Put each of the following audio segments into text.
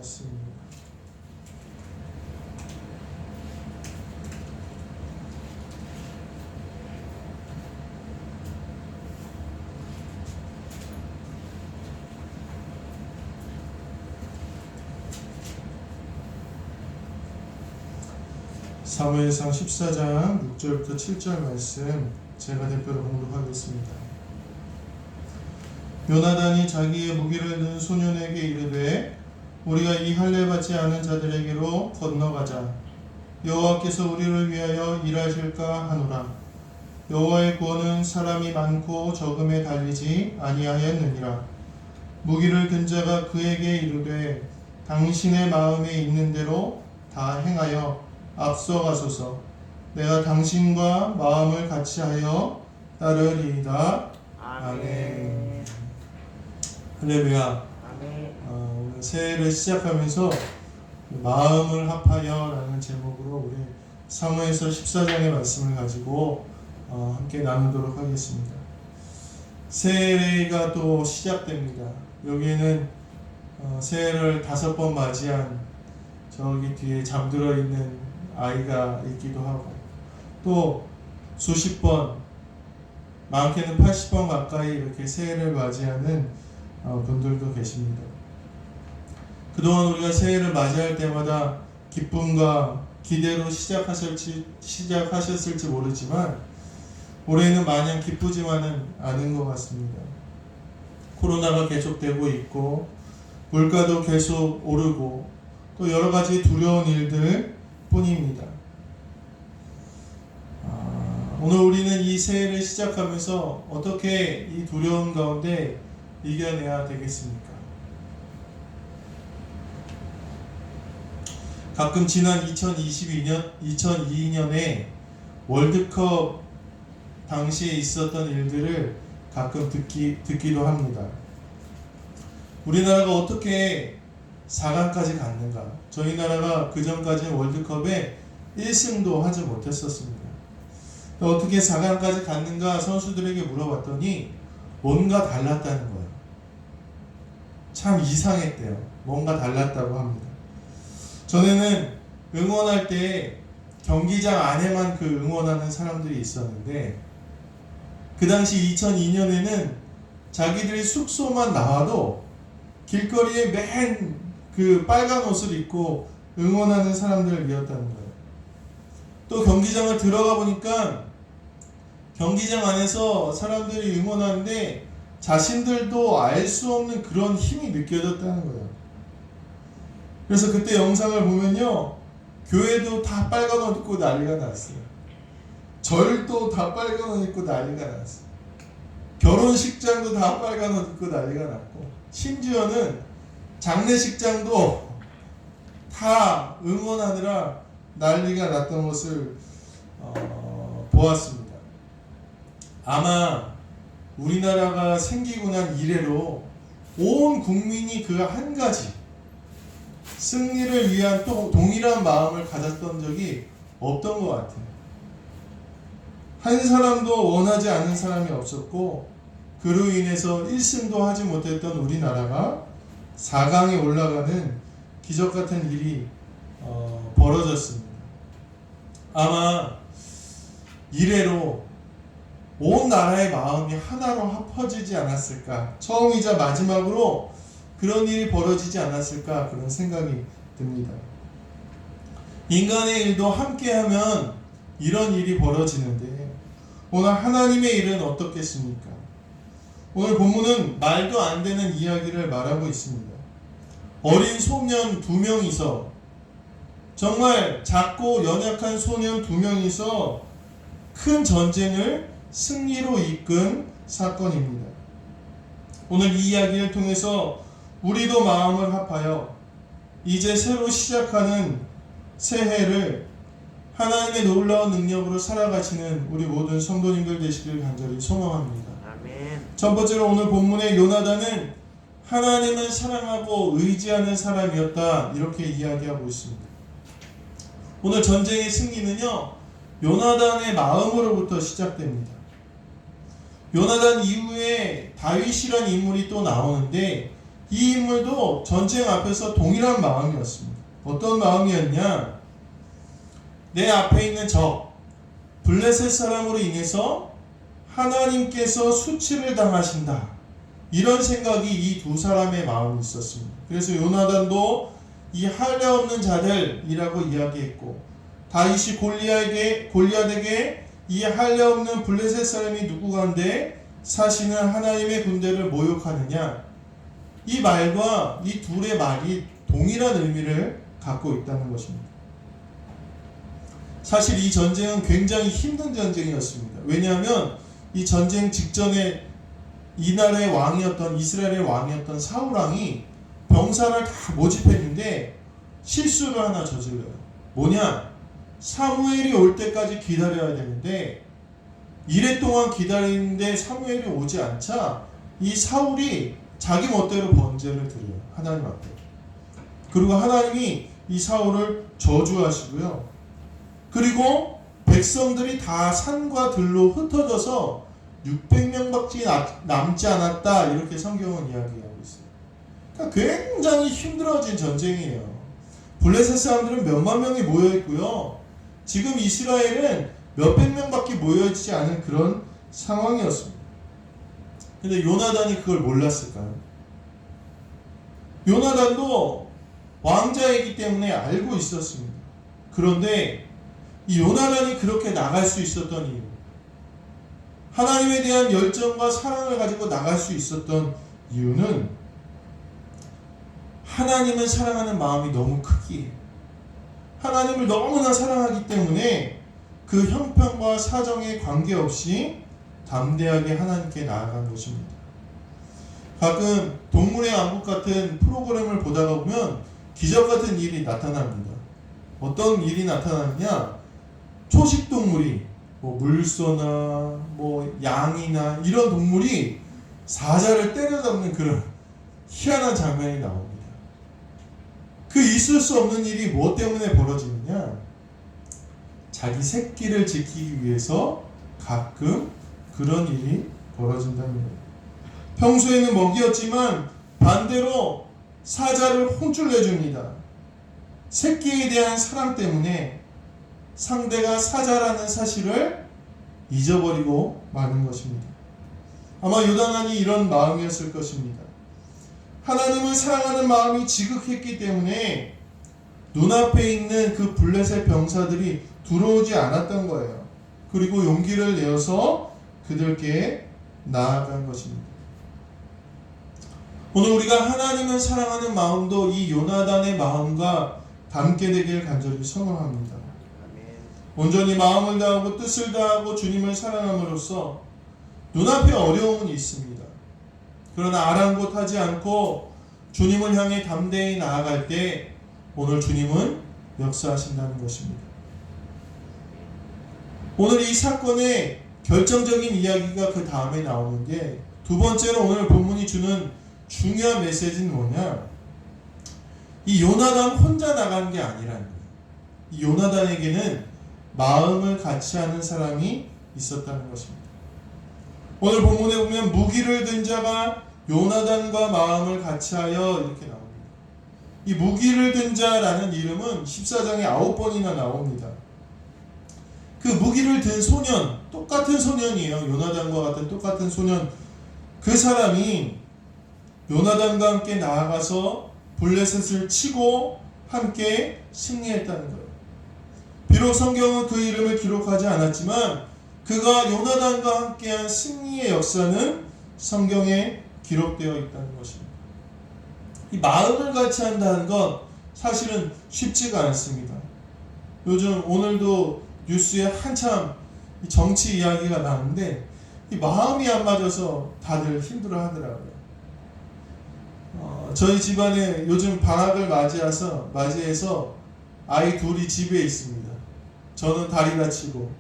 말씀입니다. 사무엘상 14장 6절부터 7절 말씀 제가 대표로 봉독하겠습니다. 요나단이 자기의 무기를 든 소년에게 이르되 우리가 이 할례 받지 않은 자들에게로 건너가자. 여호와께서 우리를 위하여 일하실까 하노라. 여호와의 구원은 사람이 많고 적음에 달리지 아니하였느니라. 무기를 든 자가 그에게 이르되 당신의 마음에 있는 대로 다 행하여 앞서가소서. 내가 당신과 마음을 같이하여 따르리이다. 아멘. 할렐루야. 오늘 새해를 시작하면서 마음을 합하여 라는 제목으로 우리 사무엘서 14장의 말씀을 가지고 함께 나누도록 하겠습니다. 새해가 또 시작됩니다. 여기에는 새해를 5번 맞이한 저기 뒤에 잠들어 있는 아이가 있기도 하고, 또 수십 번, 많게는 80번 가까이 이렇게 새해를 맞이하는 분들도 계십니다. 그동안 우리가 새해를 맞이할 때마다 기쁨과 기대로 시작하셨을지 모르지만 올해는 마냥 기쁘지만은 않은 것 같습니다. 코로나가 계속되고 있고 물가도 계속 오르고 또 여러 가지 두려운 일들 뿐입니다. 오늘 우리는 이 새해를 시작하면서 어떻게 이 두려움 가운데 이겨내야 되겠습니까? 가끔 지난 2002년에 월드컵 당시에 있었던 일들을 가끔 듣기도 합니다. 우리나라가 어떻게 4강까지 갔는가? 저희 나라가 그 전까지는 월드컵에 1승도 하지 못했었습니다. 어떻게 4강까지 갔는가 선수들에게 물어봤더니 뭔가 달랐다는 거예요. 참 이상했대요. 뭔가 달랐다고 합니다. 전에는 응원할 때 경기장 안에만 그 응원하는 사람들이 있었는데 그 당시 2002년에는 자기들이 숙소만 나와도 길거리에 맨 그 빨간 옷을 입고 응원하는 사람들이었다는 거예요. 또 경기장을 들어가 보니까 경기장 안에서 사람들이 응원하는데 자신들도 알 수 없는 그런 힘이 느껴졌다는 거예요. 그래서 그때 영상을 보면요, 교회도 다 빨간 옷 입고 난리가 났어요. 절도 다 빨간 옷 입고 난리가 났어요. 결혼식장도 다 빨간 옷 입고 난리가 났고, 심지어는 장례식장도 다 응원하느라 난리가 났던 것을 보았습니다. 아마 우리나라가 생기고 난 이래로 온 국민이 그 한 가지 승리를 위한 또 동일한 마음을 가졌던 적이 없던 것 같아요. 한 사람도 원하지 않는 사람이 없었고 그로 인해서 1승도 하지 못했던 우리나라가 4강에 올라가는 기적같은 일이 벌어졌습니다. 아마 이래로 온 나라의 마음이 하나로 합쳐지지 않았을까, 처음이자 마지막으로 그런 일이 벌어지지 않았을까, 그런 생각이 듭니다. 인간의 일도 함께하면 이런 일이 벌어지는데 오늘 하나님의 일은 어떻겠습니까? 오늘 본문은 말도 안 되는 이야기를 말하고 있습니다. 어린 소년 2명이서, 정말 작고 연약한 소년 2명이서 큰 전쟁을 승리로 이끈 사건입니다. 오늘 이 이야기를 통해서 우리도 마음을 합하여 이제 새로 시작하는 새해를 하나님의 놀라운 능력으로 살아가시는 우리 모든 성도님들 되시길 간절히 소망합니다. 아멘. 첫 번째로 오늘 본문의 요나단은 하나님을 사랑하고 의지하는 사람이었다, 이렇게 이야기하고 있습니다. 오늘 전쟁의 승리는요, 요나단의 마음으로부터 시작됩니다. 요나단 이후에 다윗이라는 인물이 또 나오는데 이 인물도 전쟁 앞에서 동일한 마음이었습니다. 어떤 마음이었냐? 내 앞에 있는 적 블레셋 사람으로 인해서 하나님께서 수치를 당하신다. 이런 생각이 이 두 사람의 마음이 있었습니다. 그래서 요나단도 이 할례없는 자들이라고 이야기했고, 다윗이 골리앗에게 이 할례없는 블레셋 사람이 누구간데 사실은 하나님의 군대를 모욕하느냐, 이 말과 이 둘의 말이 동일한 의미를 갖고 있다는 것입니다. 사실 이 전쟁은 굉장히 힘든 전쟁이었습니다. 왜냐하면 이 전쟁 직전에 이 나라의 왕이었던, 이스라엘의 왕이었던 사울왕이 병사를 다 모집했는데 실수를 하나 저질러요. 뭐냐? 사무엘이 올 때까지 기다려야 되는데 이래 동안 기다리는데 사무엘이 오지 않자 이 사울이 자기 멋대로 번제를 드려요. 하나님 앞에. 그리고 하나님이 이 사울을 저주하시고요. 그리고 백성들이 다 산과 들로 흩어져서 600명밖에 남지 않았다. 이렇게 성경은 이야기하고 있어요. 그러니까 굉장히 힘들어진 전쟁이에요. 블레셋 사람들은 몇만 명이 모여있고요. 지금 이스라엘은 몇백 명밖에 모여있지 않은 그런 상황이었습니다. 근데 요나단이 그걸 몰랐을까요? 요나단도 왕자이기 때문에 알고 있었습니다. 그런데 이 요나단이 그렇게 나갈 수 있었던 이유, 하나님에 대한 열정과 사랑을 가지고 나갈 수 있었던 이유는 하나님을 사랑하는 마음이 너무 크기에, 하나님을 너무나 사랑하기 때문에 그 형편과 사정에 관계없이 담대하게 하나님께 나아간 것입니다. 가끔 동물의 왕국 같은 프로그램을 보다가 보면 기적 같은 일이 나타납니다. 어떤 일이 나타나느냐? 초식동물이 물소나 양이나 이런 동물이 사자를 때려잡는 그런 희한한 장면이 나옵니다. 그 있을 수 없는 일이 무엇 때문에 벌어지느냐? 자기 새끼를 지키기 위해서 가끔 그런 일이 벌어진다는 거예요. 평소에는 먹이였지만 반대로 사자를 혼쭐 내줍니다. 새끼에 대한 사랑 때문에 상대가 사자라는 사실을 잊어버리고 마는 것입니다. 아마 요나단이 이런 마음이었을 것입니다. 하나님을 사랑하는 마음이 지극했기 때문에 눈앞에 있는 그 블레셋 병사들이 들어오지 않았던 거예요. 그리고 용기를 내어서 그들께 나아간 것입니다. 오늘 우리가 하나님을 사랑하는 마음도 이 요나단의 마음과 닮게 되길 간절히 소망합니다. 온전히 마음을 다하고 뜻을 다하고 주님을 사랑함으로써 눈앞에 어려움은 있습니다. 그러나 아랑곳하지 않고 주님을 향해 담대히 나아갈 때 오늘 주님은 역사하신다는 것입니다. 오늘 이 사건의 결정적인 이야기가 그 다음에 나오는데, 두 번째로 오늘 본문이 주는 중요한 메시지는 뭐냐? 이 요나단 혼자 나간 게 아니라는 거예요. 이 요나단에게는 마음을 같이 하는 사람이 있었다는 것입니다. 오늘 본문에 보면 무기를 든 자가 요나단과 마음을 같이하여 이렇게 나옵니다. 이 무기를 든 자라는 이름은 14장에 9번이나 나옵니다. 그 무기를 든 소년, 똑같은 소년이에요. 요나단과 같은 똑같은 소년. 그 사람이 요나단과 함께 나아가서 블레셋을 치고 함께 승리했다는 거예요. 비록 성경은 그 이름을 기록하지 않았지만 그가 요나단과 함께한 승리의 역사는 성경에 기록되어 있다는 것입니다. 이 마음을 같이 한다는 건 사실은 쉽지가 않습니다. 요즘 오늘도 뉴스에 한참 정치 이야기가 나오는데 이 마음이 안 맞아서 다들 힘들어 하더라고요. 저희 집안에 요즘 방학을 맞이해서 아이 둘이 집에 있습니다. 저는 다리 다치고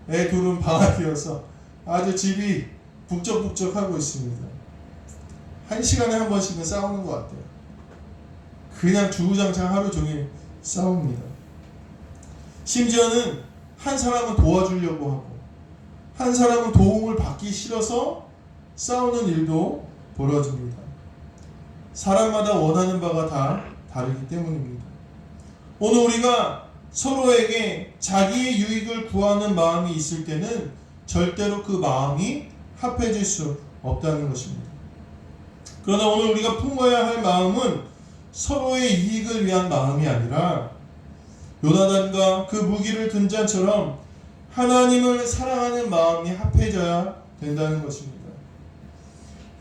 애 둘은 방학이어서 아주 집이 북적북적하고 있습니다. 1시간에 한 번씩은 싸우는 것 같아요. 그냥 주구장창 하루 종일 싸웁니다. 심지어는 한 사람은 도와주려고 하고 한 사람은 도움을 받기 싫어서 싸우는 일도 벌어집니다. 사람마다 원하는 바가 다 다르기 때문입니다. 오늘 우리가 서로에게 자기의 유익을 구하는 마음이 있을 때는 절대로 그 마음이 합해질 수 없다는 것입니다. 그러나 오늘 우리가 품어야 할 마음은 서로의 이익을 위한 마음이 아니라 요나단과 그 무기를 든 자처럼 하나님을 사랑하는 마음이 합해져야 된다는 것입니다.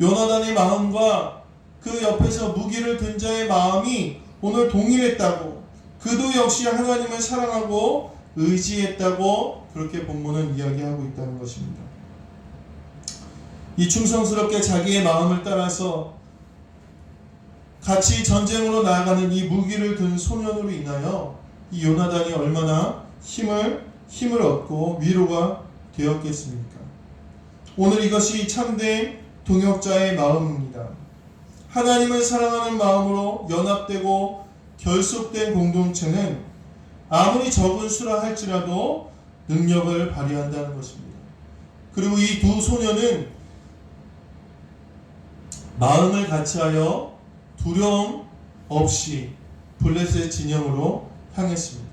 요나단의 마음과 그 옆에서 무기를 든 자의 마음이 오늘 동일했다고, 그도 역시 하나님을 사랑하고 의지했다고 그렇게 본문은 이야기하고 있다는 것입니다. 이 충성스럽게 자기의 마음을 따라서 같이 전쟁으로 나아가는 이 무기를 든 소년으로 인하여 이 요나단이 얼마나 힘을 얻고 위로가 되었겠습니까? 오늘 이것이 참된 동역자의 마음입니다. 하나님을 사랑하는 마음으로 연합되고 결속된 공동체는 아무리 적은 수라 할지라도 능력을 발휘한다는 것입니다. 그리고 이 두 소년은 마음을 같이하여 두려움 없이 블레셋 진영으로 향했습니다.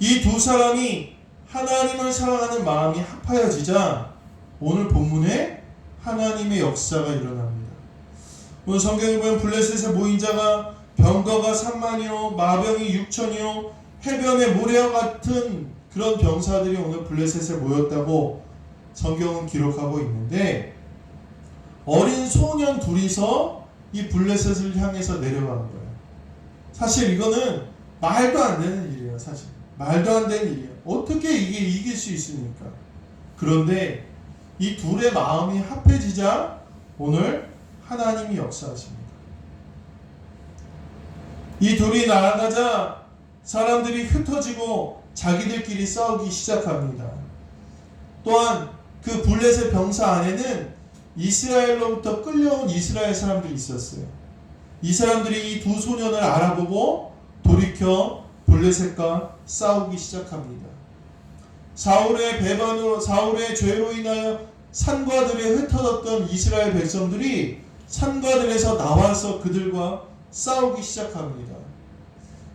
이 두 사람이 하나님을 사랑하는 마음이 합하여지자 오늘 본문에 하나님의 역사가 일어납니다. 오늘 성경에 보면 블레셋에 모인 자가 병거가 3만이요 마병이 6천이요 해변의 모래와 같은 그런 병사들이 오늘 블레셋에 모였다고 성경은 기록하고 있는데, 어린 소년 둘이서 이 블레셋을 향해서 내려간 거예요. 사실 이거는 말도 안 되는 일이에요. 사실 말도 안 되는 일이에요. 어떻게 이게 이길 수 있습니까? 그런데 이 둘의 마음이 합해지자 오늘 하나님이 역사하십니다. 이 둘이 나아가자 사람들이 흩어지고 자기들끼리 싸우기 시작합니다. 또한 그 블레셋 병사 안에는 이스라엘로부터 끌려온 이스라엘 사람들이 있었어요. 이 사람들이 이 두 소년을 알아보고 돌이켜 블레셋과 싸우기 시작합니다. 사울의 배반으로, 사울의 죄로 인하여 산과들에 흩어졌던 이스라엘 백성들이 산과들에서 나와서 그들과 싸우기 시작합니다.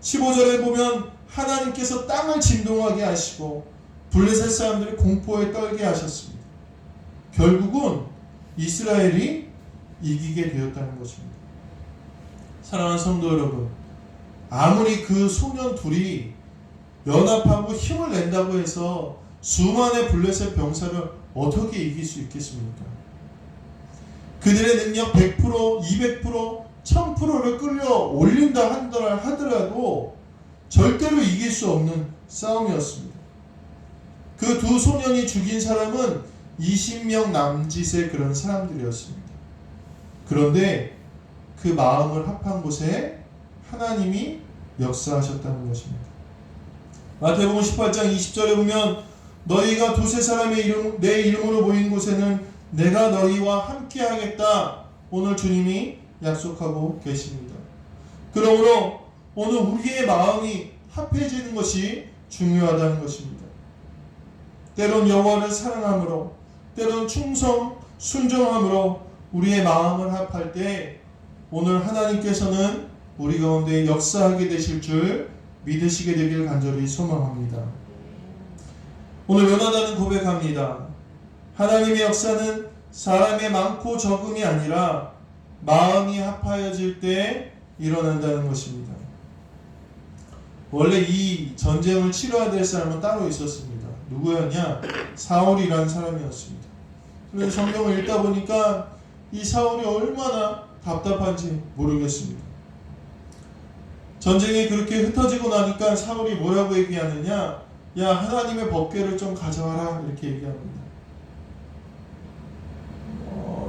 15절에 보면 하나님께서 땅을 진동하게 하시고 블레셋 사람들이 공포에 떨게 하셨습니다. 결국은 이스라엘이 이기게 되었다는 것입니다. 사랑하는 성도 여러분, 아무리 그 소년 둘이 연합하고 힘을 낸다고 해서 수만의 블레셋 병사를 어떻게 이길 수 있겠습니까? 그들의 능력 100%, 200%, 1000%를 끌려 올린다 하더라도 절대로 이길 수 없는 싸움이었습니다. 그 두 소년이 죽인 사람은 20명 남짓의 그런 사람들이었습니다. 그런데 그 마음을 합한 곳에 하나님이 역사하셨다는 것입니다. 마태복음 18장 20절에 보면 너희가 두세 사람의 내 이름으로 모인 곳에는 내가 너희와 함께 하겠다. 오늘 주님이 약속하고 계십니다. 그러므로 오늘 우리의 마음이 합해지는 것이 중요하다는 것입니다. 때론 여호와를 사랑함으로, 때론 충성, 순종함으로 우리의 마음을 합할 때 오늘 하나님께서는 우리 가운데 역사하게 되실 줄 믿으시게 되길 간절히 소망합니다. 오늘 요나단은 고백합니다. 하나님의 역사는 사람의 많고 적음이 아니라 마음이 합하여질 때 일어난다는 것입니다. 원래 이 전쟁을 치러야 될 사람은 따로 있었습니다. 누구였냐? 사울이라는 사람이었습니다. 그래서 성경을 읽다 보니까 이 사울이 얼마나 답답한지 모르겠습니다. 전쟁이 그렇게 흩어지고 나니까 사울이 뭐라고 얘기하느냐? 야, 하나님의 법궤를 좀 가져와라, 이렇게 얘기합니다.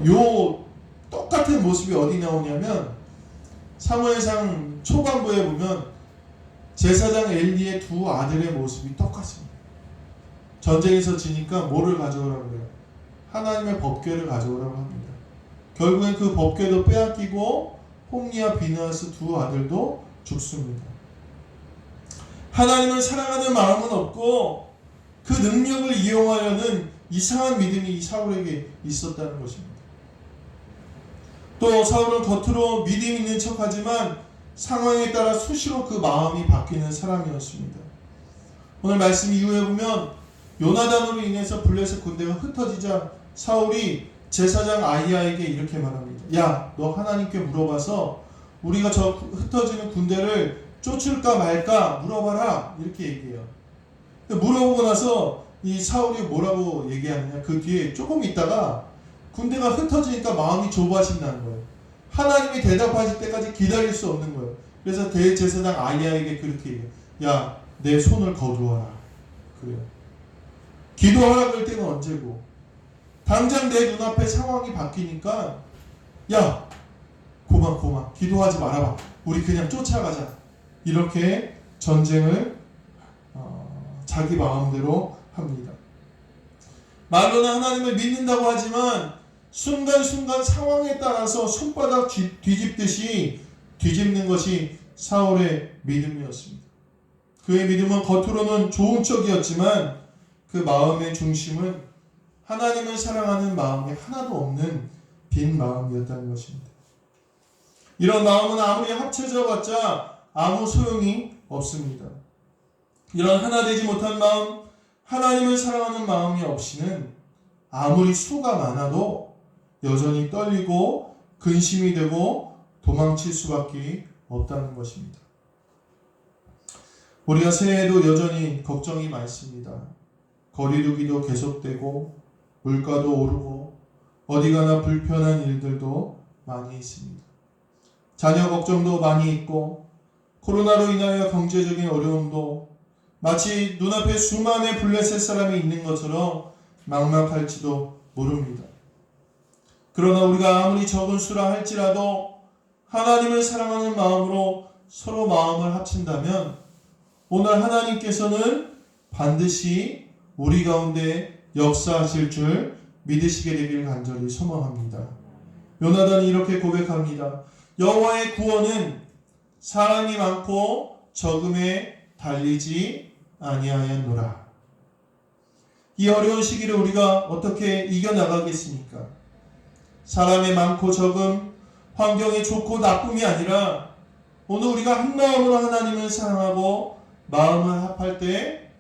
요 똑같은 모습이 어디 나오냐면 사무엘상 초반부에 보면 제사장 엘리의 두 아들의 모습이 똑같습니다. 전쟁에서 지니까 뭐를 가져오라고 그래요? 하나님의 법궤를 가져오라고 합니다. 결국엔 그 법궤도 빼앗기고 홈리와 비느하스 두 아들도 죽습니다. 하나님을 사랑하는 마음은 없고 그 능력을 이용하려는 이상한 믿음이 이 사울에게 있었다는 것입니다. 또 사울은 겉으로 믿음 있는 척하지만 상황에 따라 수시로 그 마음이 바뀌는 사람이었습니다. 오늘 말씀 이후에 보면 요나단으로 인해서 블레셋 군대가 흩어지자 사울이 제사장 아히야에게 이렇게 말합니다. 야, 너 하나님께 물어봐서 우리가 저 흩어지는 군대를 쫓을까 말까 물어봐라, 이렇게 얘기해요. 근데 물어보고 나서 이 사울이 뭐라고 얘기하느냐, 그 뒤에 조금 있다가 군대가 흩어지니까 마음이 좁아진다는 거예요. 하나님이 대답하실 때까지 기다릴 수 없는 거예요. 그래서 대제사장 아히야에게 그렇게 얘기해요. 야, 내 손을 거두어라. 그래요. 기도하라 그럴 때는 언제고, 당장 내 눈앞에 상황이 바뀌니까 야, 고만 기도하지 말아봐. 우리 그냥 쫓아가자. 이렇게 전쟁을 자기 마음대로 합니다. 말로는 하나님을 믿는다고 하지만 순간순간 상황에 따라서 손바닥 뒤집듯이 뒤집는 것이 사울의 믿음이었습니다. 그의 믿음은 겉으로는 좋은 척이었지만 그 마음의 중심은 하나님을 사랑하는 마음이 하나도 없는 빈 마음이었다는 것입니다. 이런 마음은 아무리 합쳐져 봤자 아무 소용이 없습니다. 이런 하나 되지 못한 마음, 하나님을 사랑하는 마음이 없이는 아무리 수가 많아도 여전히 떨리고 근심이 되고 도망칠 수밖에 없다는 것입니다. 우리가 새해에도 여전히 걱정이 많습니다. 거리두기도 계속되고 물가도 오르고 어디 가나 불편한 일들도 많이 있습니다. 자녀 걱정도 많이 있고 코로나로 인하여 경제적인 어려움도 마치 눈앞에 수만의 블레셋 사람이 있는 것처럼 막막할지도 모릅니다. 그러나 우리가 아무리 적은 수라 할지라도 하나님을 사랑하는 마음으로 서로 마음을 합친다면 오늘 하나님께서는 반드시 우리 가운데 역사하실 줄 믿으시게 되길 간절히 소망합니다. 요나단이 이렇게 고백합니다. 여호와의 구원은 사람이 많고 적음에 달리지 아니하였노라. 이 어려운 시기를 우리가 어떻게 이겨나가겠습니까? 사람이 많고 적음, 환경이 좋고 나쁨이 아니라 오늘 우리가 한 마음으로 하나님을 사랑하고 마음을 합할 때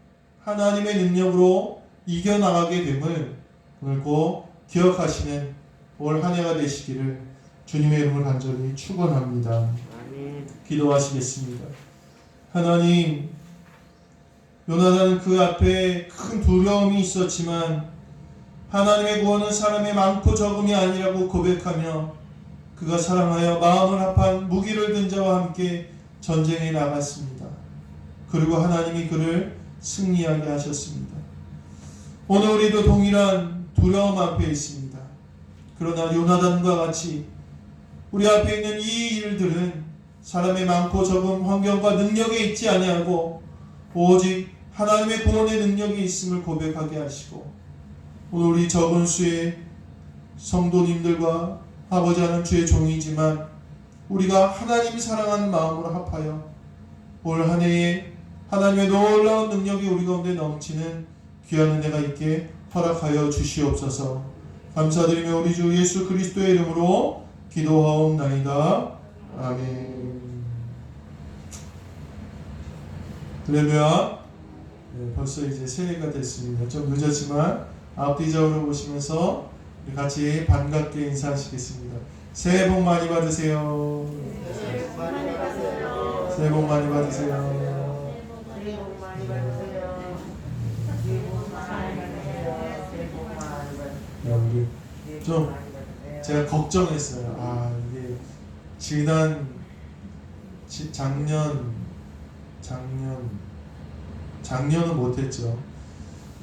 하나님의 능력으로 이겨나가게 됨을 오늘 꼭 기억하시는 올 한 해가 되시기를 주님의 이름으로 간절히 축원합니다. 기도하시겠습니다. 하나님, 요나단은 그 앞에 큰 두려움이 있었지만 하나님의 구원은 사람의 많고 적음이 아니라고 고백하며 그가 사랑하여 마음을 합한 무기를 든 자와 함께 전쟁에 나갔습니다. 그리고 하나님이 그를 승리하게 하셨습니다. 오늘 우리도 동일한 두려움 앞에 있습니다. 그러나 요나단과 같이 우리 앞에 있는 이 일들은 사람의 많고 적은 환경과 능력에 있지 아니하고 오직 하나님의 구원의 능력이 있음을 고백하게 하시고 오늘 우리 적은 수의 성도님들과 아버지 하나님 주의 종이지만 우리가 하나님 사랑하는 마음으로 합하여 올 한 해에 하나님의 놀라운 능력이 우리 가운데 넘치는 귀한 은혜가 있게 허락하여 주시옵소서. 감사드리며 우리 주 예수 그리스도의 이름으로 기도하옵나이다. 아멘. 할렐루야. 네, 벌써 이제 새해가 됐습니다. 좀 늦었지만 앞뒤적으로 보시면서 같이 반갑게 인사하시겠습니다. 새해 복 많이 받으세요. 새해 복 많이 받으세요. 새해 복 많이 받으세요. 새해 복 많이 받으세요. 새해 복 많이 받으세요. 새해 복 많이 받으세요. 우리 좀 제가 걱정했어요. 아, 이게 작년은 못했죠.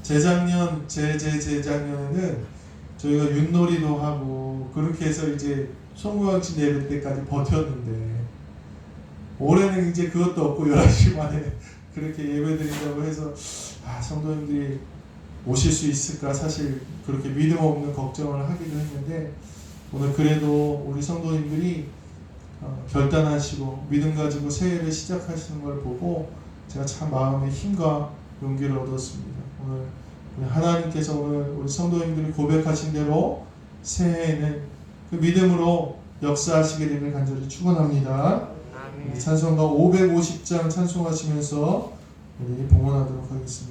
재작년에는 저희가 윷놀이도 하고 그렇게 해서 이제 송구강신 예배 때까지 버텼는데 올해는 이제 그것도 없고 11시 만에 그렇게 예배 드린다고 해서 성도님들이 오실 수 있을까 사실 그렇게 믿음 없는 걱정을 하기도 했는데 오늘 그래도 우리 성도님들이 결단하시고 믿음 가지고 새해를 시작하시는 걸 보고 제가 참 마음의 힘과 용기를 얻었습니다. 오늘 하나님께서 오늘 우리 성도님들이 고백하신 대로 새해에는 그 믿음으로 역사하시기를 간절히 축원합니다. 아멘. 찬송가 550장 찬송하시면서 우리 봉헌하도록 하겠습니다.